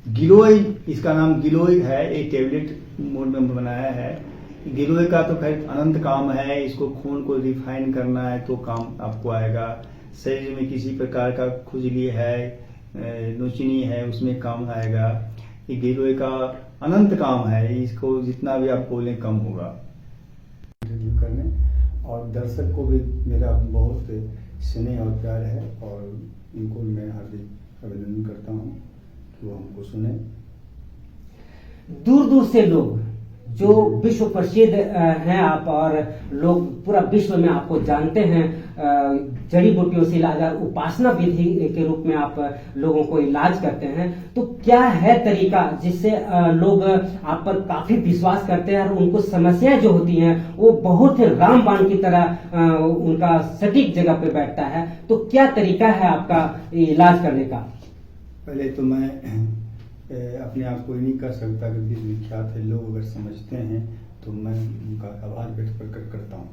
गिलोय, इसका नाम गिलोय है। एक टेबलेट मोड में बनाया है। गिलोय का तो खैर अनंत काम है। इसको खून को रिफाइन करना है तो काम आपको आएगा। शरीर में किसी प्रकार का खुजली है, नोचनी है, उसमें काम आएगा। ये गिलोय का अनंत काम है। इसको जितना भी आप बोलें कम होगा। रिव्यू करने और दर्शक को भी मेरा बहुत स्नेह और प्यार है और इनको मैं हार्दिक अभिनंदन करता हूँ कि वो हमको सुने। दूर दूर से लोग जो विश्व प्रसिद्ध हैं आप, और लोग पूरा विश्व में आपको जानते हैं, जड़ी बूटियों से इलाज और उपासना विधि के रूप में आप लोगों को इलाज करते हैं, तो क्या है तरीका जिससे लोग आप पर काफी विश्वास करते हैं और उनको समस्याएं जो होती हैं वो बहुत ही रामबाण की तरह उनका सटीक जगह पे बैठता है? तो क्या तरीका है आपका इलाज करने का? पहले तो मैं अपने आप को नहीं कर सकता कि विश्व विख्यात है। लोग अगर समझते हैं तो मैं उनका आभार व्यक्त प्रकट करता हूँ।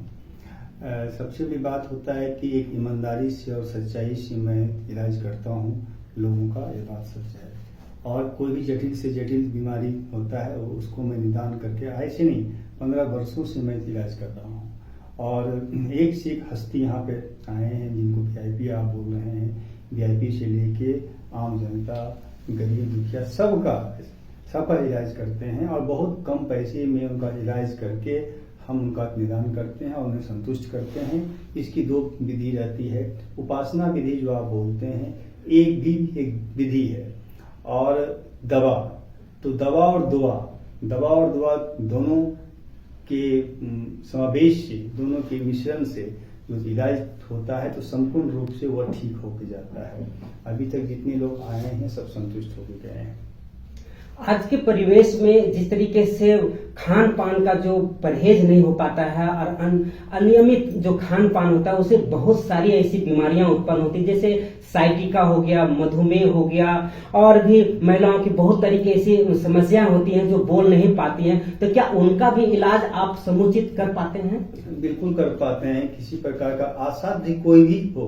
सबसे बड़ी बात होता है कि एक ईमानदारी से और सच्चाई से मैं इलाज करता हूँ लोगों का, ये बात सच है। और कोई भी जटिल से जटिल बीमारी होता है उसको मैं निदान करके, ऐसे नहीं, 15 वर्षों से मैं इलाज कर रहा हूँ। और एक से एक हस्ती यहाँ पे आए हैं जिनको VIP आप बोल रहे हैं। VIP से लेके आम जनता, गरीब दुखिया, सबका इलाज करते हैं और बहुत कम पैसे में उनका इलाज करके हम उनका निदान करते हैं और उन्हें संतुष्ट करते हैं। इसकी 2 विधि रहती है। उपासना विधि जो आप बोलते हैं, एक विधि है, और दवा। तो दवा और दुआ दोनों के समावेश से, दोनों के मिश्रण से जो इलाज होता है तो संपूर्ण रूप से वह ठीक होकर जाता है। अभी तक जितने लोग आए हैं सब संतुष्ट होकर गए हैं। आज के परिवेश में जिस तरीके से खान पान का जो परहेज नहीं हो पाता है और अनियमित जो खान पान होता है उससे बहुत सारी ऐसी बीमारियां उत्पन्न होती, जैसे साइटिका हो गया, मधुमेह हो गया, और भी महिलाओं की बहुत तरीके ऐसी समस्याएं होती हैं जो बोल नहीं पाती हैं। तो क्या उनका भी इलाज आप समुचित कर पाते हैं? बिल्कुल कर पाते हैं। किसी प्रकार का असाध्य कोई भी हो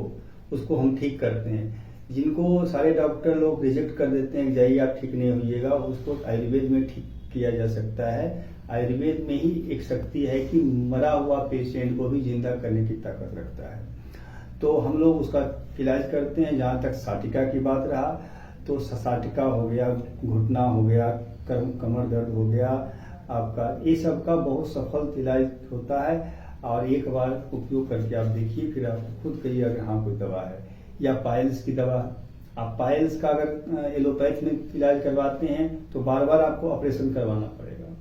उसको हम ठीक करते हैं। जिनको सारे डॉक्टर लोग रिजेक्ट कर देते हैं, जाइए आप ठीक नहीं होइएगा, उसको आयुर्वेद में ठीक किया जा सकता है। आयुर्वेद में ही एक शक्ति है कि मरा हुआ पेशेंट को भी जिंदा करने की ताकत रखता है। तो हम लोग उसका इलाज करते हैं। जहाँ तक साटिका की बात रहा तो साटिका हो गया, घुटना हो गया, कमर दर्द हो गया आपका, ये सब का बहुत सफल इलाज होता है। और एक बार उपयोग करके आप देखिए, फिर आप खुद कहिए अगर हाँ कोई दवा है। या पाइल्स की दवा, आप पाइल्स का अगर एलोपैथ में इलाज करवाते हैं तो बार बार आपको ऑपरेशन करवाना पड़ेगा।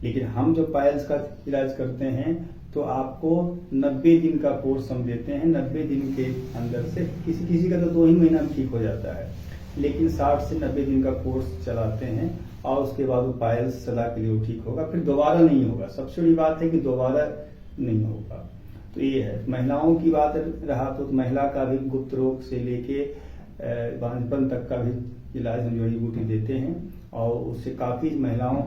लेकिन हम जो पाइल्स का इलाज करते हैं तो आपको 90 दिन का कोर्स हम देते हैं। 90 दिन के अंदर से किसी का तो 2 ही महीना में ठीक हो जाता है, लेकिन 60 से 90 दिन का कोर्स चलाते हैं और उसके बाद वो पाइल्स सदा के लिए ठीक होगा, फिर दोबारा नहीं होगा। सबसे बड़ी बात है कि दोबारा नहीं होगा। तो ये है। महिलाओं की बात रहा तो महिला का भी गुप्त रोग से लेके बांझपन तक का भी इलाज हम जड़ी बूटी देते हैं और उससे काफी महिलाओं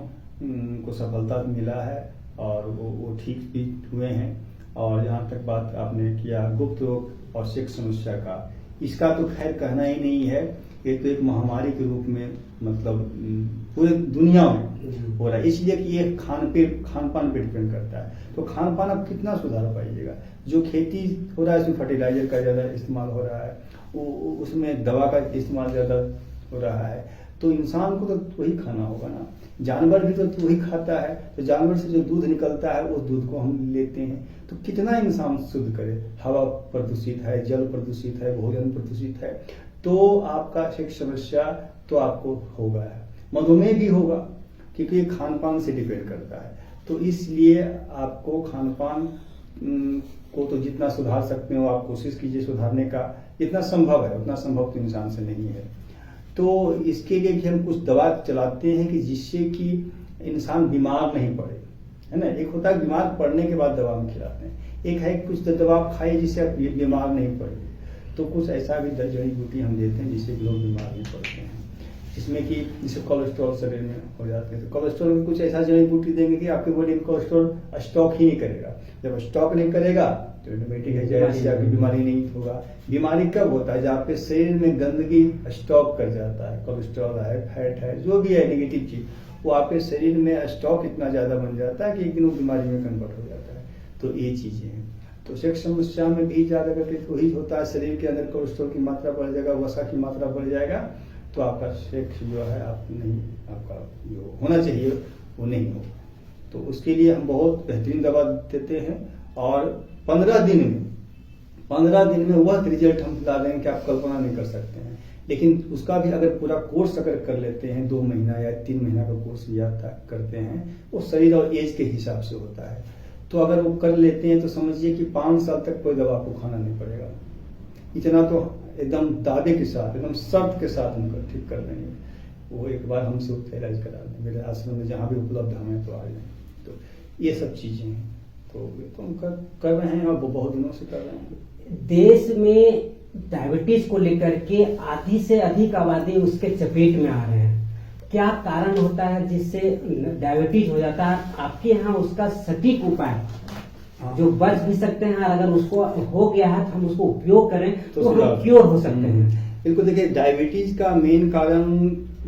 को सफलता मिला है और वो ठीक भी हुए हैं। और जहाँ तक बात आपने किया गुप्त रोग और सेक्स समस्या का, इसका तो खैर कहना ही नहीं है। ये तो एक महामारी के रूप में मतलब पूरे दुनिया में हो रहा है, इसलिए कि ये खान पान पे डिपेंड करता है। तो खान पान आप कितना सुधार पाइएगा? जो खेती हो रहा है उसमें फर्टिलाइजर का ज्यादा इस्तेमाल हो रहा है, उसमें दवा का इस्तेमाल ज्यादा हो रहा है। तो इंसान को तो वही खाना होगा ना। जानवर भी तो वही खाता है, तो जानवर से जो दूध निकलता है उस दूध को हम लेते हैं। तो कितना इंसान शुद्ध करे? हवा प्रदूषित है, जल प्रदूषित है, भोजन प्रदूषित है, तो आपका सेक्स समस्या तो आपको होगा। मधुमेह भी होगा क्योंकि ये खान पान से डिपेंड करता है। तो इसलिए आपको खान पान को तो जितना सुधार सकते हो आप कोशिश कीजिए सुधारने का, जितना संभव है। उतना संभव तो इंसान से नहीं है। तो इसके लिए भी हम कुछ दवा चलाते हैं कि जिससे कि इंसान बीमार नहीं पड़े, है ना। एक होता है बीमार पड़ने के बाद दवा हम खिलाते हैं, एक है कुछ दवा खाइए जिससे आप बीमार नहीं पड़े। तो कुछ ऐसा भी जड़ी बूटी हम देते हैं जिससे लोग बीमार नहीं पड़ते हैं। जिसमें कि जैसे कोलेस्ट्रॉल शरीर में हो जाते हैं, तो कोलेस्ट्रॉल में कुछ ऐसा जड़ी बूटी देंगे कि आपके बॉडी में कोलेस्ट्रॉल स्टॉक ही नहीं करेगा। जब स्टॉक नहीं करेगा तो ऑटोमेटिक है जाएगी, आपकी बीमारी नहीं होगा। बीमारी कब होता है? जब आपके शरीर में गंदगी स्टॉक कर जाता है, कोलेस्ट्रॉल है, फैट है, जो भी है नेगेटिव चीज, वो आपके शरीर में स्टॉक इतना ज्यादा बन जाता है कि एक दिन वो बीमारी में कन्वर्ट हो जाता है। तो ये चीजें हैं। तो सेक्स समस्या में भी ज्यादा करके वही होता है, शरीर के अंदर कोलेस्ट्रॉल की मात्रा बढ़ जाएगा, वसा की मात्रा बढ़ जाएगा, तो आपका सेक्स जो है आप नहीं, आपका जो होना चाहिए वो नहीं हो। तो उसके लिए हम बहुत बेहतरीन दवा देते हैं और 15 दिन में वह रिजल्ट हम ला देंगे कि आप कल्पना नहीं कर सकते हैं। लेकिन उसका भी अगर पूरा कोर्स अगर कर लेते हैं, 2 महीना या 3 महीना का कोर्स याद करते हैं, वो शरीर और एज के हिसाब से होता है। तो अगर वो कर लेते हैं तो समझिए कि 5 साल तक कोई दवा आपको खाना नहीं पड़ेगा। इतना तो एकदम दावे के साथ, एकदम शर्त के साथ हम ठीक कर देंगे। वो एक बार हमसे इलाज करा दें, मेरे आश्रम में जहाँ भी उपलब्ध हमें तो आ जाए। तो ये सब चीजें हैं, तो हम कर रहे हैं और वो बहुत दिनों से कर रहे हैं। देश में डायबिटीज को लेकर के आधी से अधिक आबादी उसके चपेट में आ रहे हैं। क्या कारण होता है जिससे डायबिटीज हो जाता है? आपके यहाँ उसका सटीक उपाय जो बच भी सकते हैं, अगर उसको हो गया है तो हम उसको उपयोग करें तो हम क्योर हो सकते हैं। बिल्कुल, देखिए डायबिटीज का मेन कारण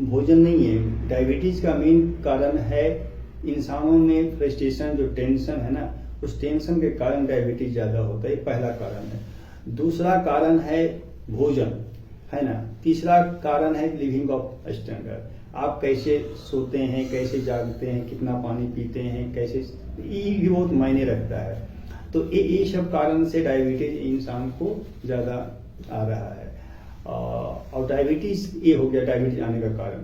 भोजन नहीं है। डायबिटीज का मेन कारण है इंसानों में फ्रस्ट्रेशन, जो टेंशन है ना, उस टेंशन के कारण डायबिटीज ज्यादा होता है। पहला कारण है। दूसरा कारण है भोजन, है ना। तीसरा कारण है लिविंग ऑफ स्टैंडर्ड। आप कैसे सोते हैं, कैसे जागते हैं, कितना पानी पीते हैं, कैसे, ये बहुत मायने रखता है। तो ये सब कारण से डायबिटीज इंसान को ज्यादा आ रहा है। और डायबिटीज ये हो गया डायबिटीज आने का कारण।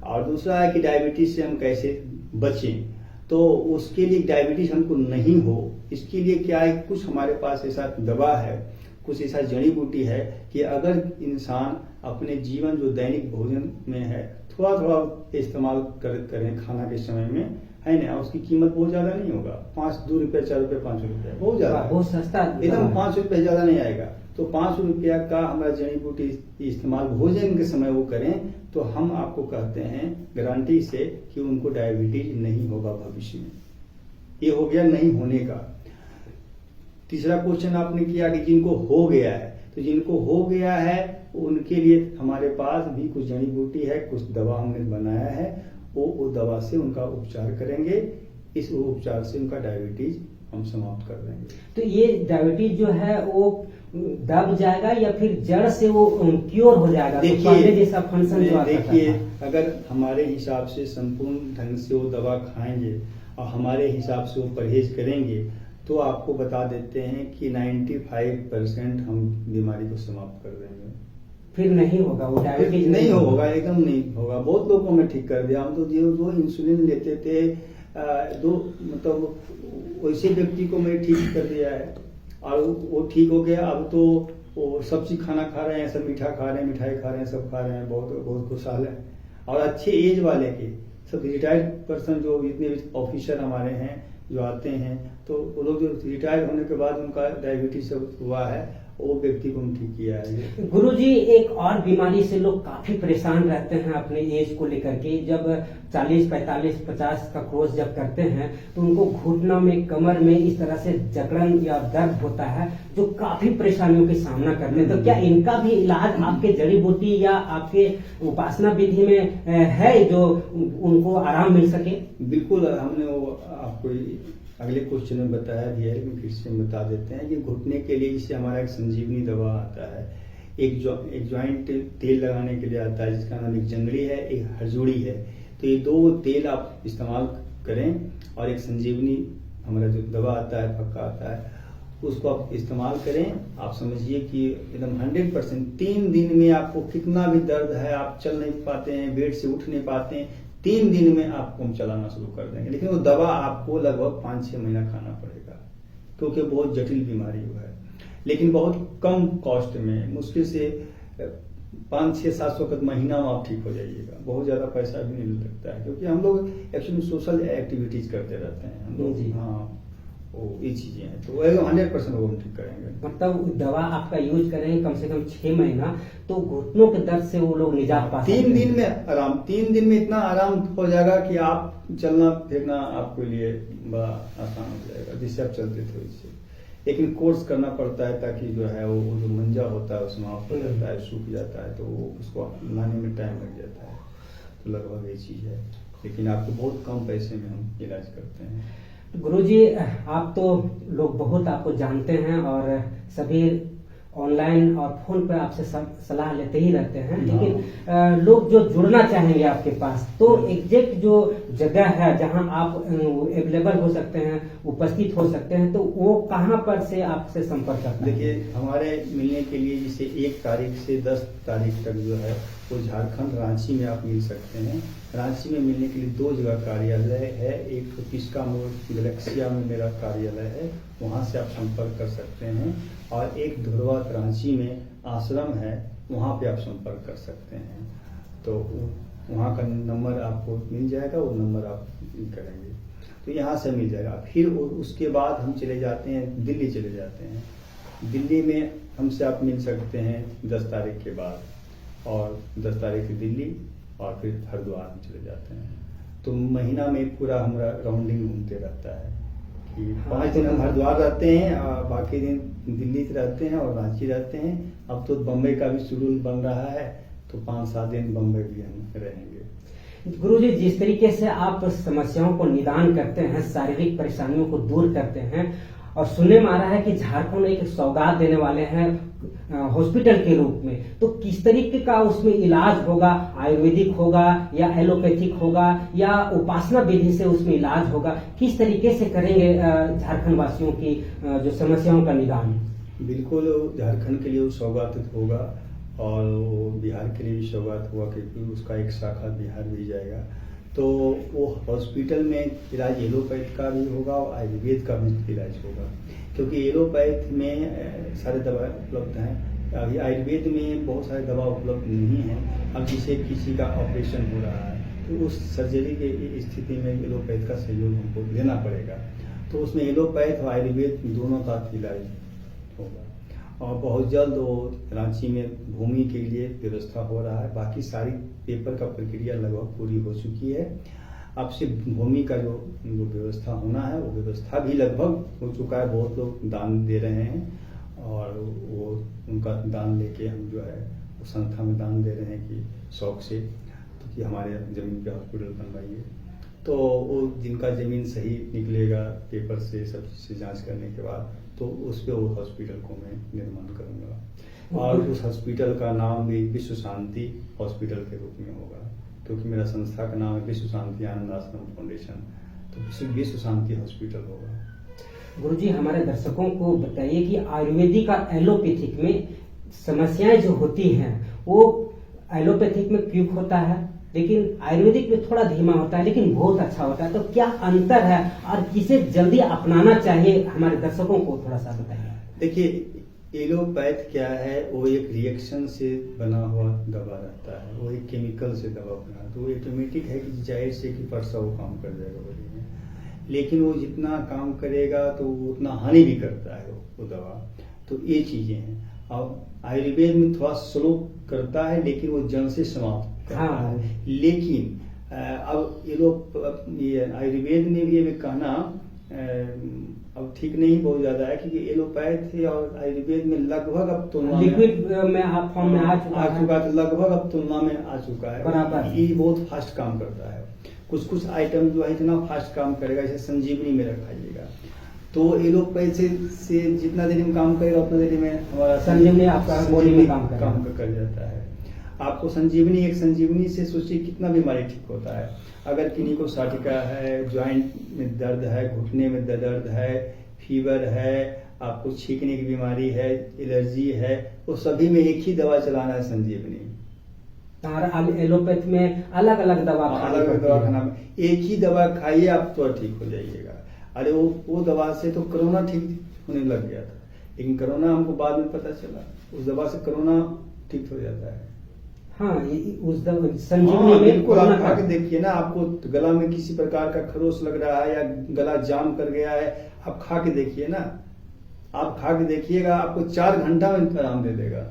और दूसरा है कि डायबिटीज से हम कैसे बचें। तो उसके लिए डायबिटीज हमको नहीं हो, इसके लिए क्या है, कुछ हमारे पास ऐसा दवा है, कुछ ऐसा जड़ी बूटी है कि अगर इंसान अपने जीवन जो दैनिक भोजन में है थोड़ा थोड़ा इस्तेमाल करें खाना के समय में, है ना, उसकी कीमत बहुत ज्यादा नहीं होगा। 2 रुपए, 4 रुपए, 5 रुपए, बहुत ज्यादा, बहुत सस्ता, एकदम 5 रुपए ज्यादा नहीं आएगा। तो 5 रुपया का हमारा जड़ी बूटी इस्तेमाल भोजन के समय वो करें, तो हम आपको कहते हैं गारंटी से कि उनको डायबिटीज नहीं होगा भविष्य में। ये हो गया नहीं होने का। तीसरा क्वेश्चन आपने किया कि जिनको हो गया है, तो जिनको हो गया है उनके लिए हमारे पास भी कुछ जड़ी बूटी है, कुछ दवा हमने बनाया है, वो दवा से उनका उपचार करेंगे। इस उपचार से उनका डायबिटीज हम समाप्त कर देंगे। तो ये डायबिटीज जो है वो दब जाएगा या फिर जड़ से वो क्योर हो जाएगा? देखिए, जैसा फंक्शन जो देखिए, अगर हमारे हिसाब से संपूर्ण ढंग से वो दवा खाएंगे और हमारे हिसाब से वो परहेज करेंगे, तो आपको बता देते हैं कि 95% हम बीमारी को समाप्त कर देंगे। फिर नहीं होगा वो डायबिटीज, नहीं होगा, एकदम नहीं होगा। बहुत लोगों को मैं ठीक कर दिया। हम तो जो इंसुलिन लेते थे, मतलब वैसे व्यक्ति को मैं ठीक कर दिया है और वो ठीक हो गया। अब तो वो सब चीज खाना खा रहे हैं, सब मीठा खा रहे हैं, मिठाई खा रहे हैं, सब खा रहे हैं, बहुत बहुत खुशहाल है। और अच्छे एज वाले के सब रिटायर्ड पर्सन, जो जितने ऑफिसर हमारे हैं जो आते हैं, तो वो लोग जो रिटायर होने के बाद उनका डायबिटीज हुआ है, वो व्यक्ति को हम ठीक किया है। गुरुजी, एक और बीमारी से लोग काफी परेशान रहते हैं अपने एज को लेकर के। जब 40, 45, 50 का क्रॉस जब करते हैं तो उनको घुटनों में, कमर में इस तरह से जकड़न या दर्द होता है, जो काफी परेशानियों का सामना करते हैं। तो क्या इनका भी इलाज आपके जड़ी बूटी या आपके उपासना विधि में है जो उनको आराम मिल सके? बिल्कुल, हमने वो आपको अगले क्वेश्चन में बताया भी है, लेकिन फिर से बता देते हैं कि घुटने के लिए इससे हमारा एक संजीवनी दवा आता है। एक ज्वाइंट तेल लगाने के लिए आता है जिसका नाम एक जंगली है, एक हरजोड़ी है। तो ये 2 तेल आप इस्तेमाल करें और एक संजीवनी हमारा जो दवा आता है, पक्का आता है, उसको आप इस्तेमाल करें। आप समझिए कि एकदम 100% 3 दिन में आपको कितना भी दर्द है, आप चल नहीं पाते हैं, बेड से उठ नहीं पाते हैं, 3 दिन में आपको हम चलाना शुरू कर देंगे। लेकिन वो दवा आपको लगभग 5-6 महीना खाना पड़ेगा, क्योंकि बहुत जटिल बीमारी है। लेकिन बहुत कम कॉस्ट में, मुश्किल से 500-600-700 का महीना में आप ठीक हो जाइएगा। बहुत ज्यादा पैसा भी नहीं लगता है, क्योंकि हम लोग एक्चुअली सोशल एक्टिविटीज करते रहते हैं हम लोग। हाँ, वो ये चीजें हैं, तो 100% वो हम ठीक करेंगे। मतलब दवा आपका यूज करेंगे कम से कम 6 महीना, तो घुटनों के दर्द से वो लोग निजात पा सकते हैं। 3 दिन में आराम, 3 दिन में इतना आराम हो जाएगा कि आप चलना फिरना आपके लिए बड़ा आसान हो जाएगा, जिससे आप चलते थे उससे। लेकिन कोर्स करना पड़ता है ताकि जो है वो जो मंजा होता है उसमें ऑफ हो जाता है, सूख जाता है, तो वो उसको लाने में टाइम लग जाता है। तो लगभग ये चीज है, लेकिन आपको बहुत कम पैसे में हम इलाज करते हैं। गुरुजी, आप तो लोग बहुत आपको जानते हैं और सभी ऑनलाइन और फोन पर आपसे सलाह लेते ही रहते हैं, लेकिन लोग जो जुड़ना चाहेंगे आपके पास, तो एग्जैक्ट जो जगह है जहां आप अवेलेबल हो सकते हैं, उपस्थित हो सकते हैं, तो वो कहां पर से आपसे संपर्क करते हैं? देखिए, हमारे मिलने के लिए जैसे 1 तारीख से 10 तारीख तक जो है वो झारखंड रांची में आप मिल सकते हैं। रांची में मिलने के लिए 2 जगह कार्यालय है, एक तो पिस्का मोड़ गैलेक्सिया में मेरा कार्यालय है, वहाँ से आप संपर्क कर सकते हैं, और एक धुरवा रांची में आश्रम है, वहाँ पे आप संपर्क कर सकते हैं। तो वहाँ का नंबर आपको मिल जाएगा, वो नंबर आप करेंगे तो यहाँ से मिल जाएगा। फिर उसके बाद हम चले जाते हैं, दिल्ली चले जाते हैं। दिल्ली में हमसे आप मिल सकते हैं 10 तारीख के बाद, और 10 तारीख से दिल्ली, और फिर हरिद्वार में चले जाते हैं। तो महीना में पूरा हमारा राउंडिंग घूमते रहता है कि 5 दिन हम हरिद्वार रहते हैं, और बाकी दिन दिल्ली से रहते हैं और रांची रहते हैं। अब तो बम्बई का भी शेड्यूल बन रहा है, तो 5-7 दिन बम्बई भी हम रहेंगे। गुरुजी, जिस तरीके से आप समस्याओं को निदान करते हैं, शारीरिक परेशानियों को दूर करते हैं, और सुनने में आ रहा है कि झारखंड एक सौगात देने वाले हैं हॉस्पिटल के रूप में, तो किस तरीके का उसमें इलाज होगा? आयुर्वेदिक होगा या एलोपैथिक होगा या उपासना विधि से उसमें इलाज होगा? किस तरीके से करेंगे झारखंड वासियों की जो समस्याओं का निदान? बिल्कुल, झारखंड के लिए वो सौगात होगा, और वो बिहार के लिए भी सौगात हुआ, क्योंकि उसका एक शाखा बिहार भी जाएगा। तो वो हॉस्पिटल में इलाज एलोपैथ का भी होगा और आयुर्वेद का भी इलाज होगा, क्योंकि एलोपैथ में सारे दवा उपलब्ध हैं। अभी आयुर्वेद में बहुत सारे दवा उपलब्ध नहीं है। अब जिसे किसी का ऑपरेशन हो रहा है, तो उस सर्जरी के स्थिति में एलोपैथ का सहयोग हमको लेना पड़ेगा। तो उसमें एलोपैथ और आयुर्वेद दोनों का इलाज होगा, और बहुत जल्द वो रांची में भूमि के लिए व्यवस्था हो रहा है। बाकी सारी पेपर का प्रक्रिया लगभग पूरी हो चुकी है। अब से भूमि का जो व्यवस्था होना है, वो व्यवस्था भी लगभग हो चुका है। बहुत लोग दान दे रहे हैं, और वो उनका दान लेके हम जो है वो संस्था में दान दे रहे हैं कि शौक से, तो कि हमारे जमीन पे हॉस्पिटल बनवाइए। तो वो जिनका जमीन सही निकलेगा पेपर से, सब चीज से जांच करने के बाद, तो उस पे वो हॉस्पिटल को मैं निर्माण करूंगा, और उस हॉस्पिटल का नाम भी विश्व शांति हॉस्पिटल के रूप में होगा, क्योंकि मेरा संस्था का नाम है विश्व शांति आनंद आश्रम फाउंडेशन। तो विश्व शांति हॉस्पिटल होगा। गुरुजी, हमारे दर्शकों को बताइए कि आयुर्वेदिक और एलोपैथिक में समस्याएं जो होती हैं, वो एलोपैथिक में क्विक होता है, लेकिन आयुर्वेदिक में थोड़ा धीमा होता है, लेकिन बहुत अच्छा होता है। तो क्या अंतर है और किसे जल्दी अपनाना चाहिए, हमारे दर्शकों को थोड़ा सा बताइए। देखिए, एलोपैथ क्या है, वो एक रिएक्शन से बना हुआ दवा रहता है, वो एक केमिकल से दवा बना, तो वो ऑटोमेटिक है कि जाहिर से कि परसा वो काम कर जाएगा बॉडी में, लेकिन वो जितना काम करेगा तो वो उतना हानि भी करता है वो दवा। तो ये चीजें हैं। अब आयुर्वेद में थोड़ा स्लो करता है, लेकिन वो जड़ से समाप्त करता है। लेकिन अब ये आयुर्वेद में भी ये कहना अब ठीक नहीं बहुत ज्यादा है, क्योंकि एलोपैथ और आयुर्वेद में लगभग अब तुलना लिक्विड में आप फॉर्म में आ चुका है, लगभग अब तुलना में आ चुका है बराबर। ये बहुत फास्ट काम करता है। कुछ आइटम जो है इतना फास्ट काम करेगा, जैसे संजीवनी में रखाइएगा, तो एलोपैथ से जितना देरी में काम करेगा उतना देरी में हमारा संजीवनी आपका बॉडी में काम कर जाता है। आपको संजीवनी से सोचिए कितना बीमारी ठीक होता है। अगर किन्हीं को साटिका है, ज्वाइंट में दर्द है, घुटने में दर्द है, फीवर है, आपको छींकने की बीमारी है, एलर्जी है, वो सभी में एक ही दवा चलाना है, संजीवनी। एलोपैथ में अलग अलग दवा खाना, एक ही दवा खाइए, आप तो ठीक हो जाइएगा। अरे वो दवा से तो कोरोना ठीक होने लग गया था, लेकिन कोरोना हमको बाद में पता चला, उस दवा से कोरोना ठीक हो जाता है। हाँ उस हाँ, संजीवनी में बिल्कुल आप कोरोना खा का के देखिए ना, आपको गला में किसी प्रकार का खरोच लग रहा है या गला जाम कर गया है, आप खा के देखिए ना, आप खा के देखिएगा, आपको 4 घंटा में आराम दे देगा।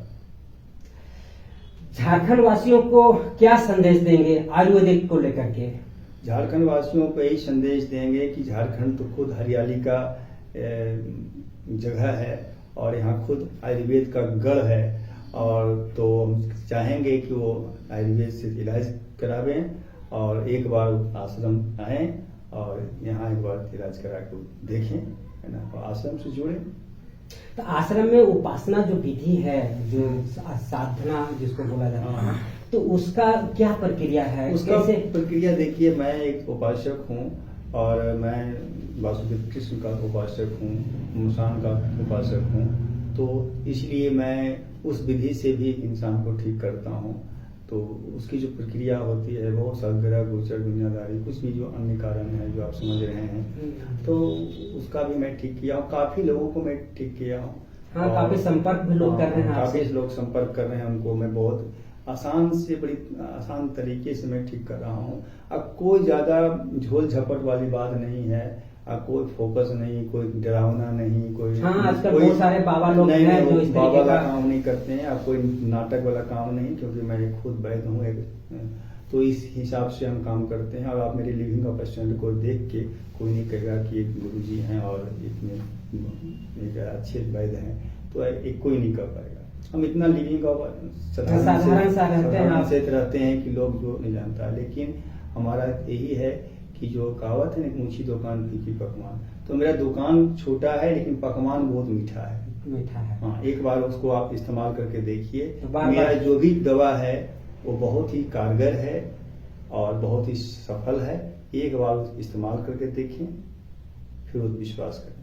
झारखंड वासियों को क्या संदेश देंगे आयुर्वेदिक को लेकर के? झारखंड वासियों को यही संदेश देंगे कि झारखंड तो खुद हरियाली का जगह है और यहाँ खुद आयुर्वेद का गढ़ है, और तो हम चाहेंगे कि वो आयुर्वेद से इलाज करावें और एक बार आश्रम आए और यहाँ एक बार इलाज करा के देखें, है ना, और आश्रम से जुड़े। तो आश्रम में उपासना जो विधि है, जो साधना जिसको बोला जाता है, तो उसका क्या प्रक्रिया है? उसका कैसे प्रक्रिया देखिए, मैं एक उपासक हूँ और मैं वासुदेव कृष्ण का उपासक हूँ, मुसान का उपासक हूँ, तो इसलिए मैं उस विधि से भी इंसान को ठीक करता हूँ। तो उसकी जो प्रक्रिया होती है बहुत सारे ग्रह गोचर दुनियादारी कुछ भी जो अन्य कारण है जो आप समझ रहे हैं, तो उसका भी मैं ठीक किया हूँ, काफी लोगों को मैं ठीक किया हूँ। हाँ, काफी संपर्क भी लोग कर रहे हैं काफी आपसे। लोग संपर्क कर रहे हैं, उनको मैं बहुत आसान से बड़ी आसान तरीके से मैं ठीक कर रहा हूँ। अब कोई ज्यादा झोल झपट वाली बात नहीं है, अब कोई फोकस नहीं, कोई डरावना नहीं, कोई हाँ, आजकल बहुत सारे बाबा लोग नहीं, हैं जो इस बाबा तरीके का का काम नहीं करते हैं, अब कोई नाटक वाला काम नहीं, क्योंकि मैं खुद वैद्य हूँ एक, तो इस हिसाब से हम काम करते हैं। और आप मेरे लिविंग ऑफ पेशेंट को देख के कोई नहीं कहेगा कि एक गुरुजी हैं और इतने एक अच्छे वैद्य हैं, तो एक कोई नहीं कर पाएगा। हम इतना लिविंग ऑफ साधारण सा रहते हैं आप। से रहते हैं कि लोग जो नहीं जानता, लेकिन हमारा यही है कि जो कहावत है ना, ऊंची दुकान फीकी पकवान, तो मेरा दुकान छोटा है लेकिन पकवान बहुत मीठा है। मीठा है। हाँ, एक बार उसको आप इस्तेमाल करके देखिए, बार-बार। मेरा जो भी दवा है वो बहुत ही कारगर है और बहुत ही सफल है। एक बार इस्तेमाल करके देखें, फिर उस विश्वास करें।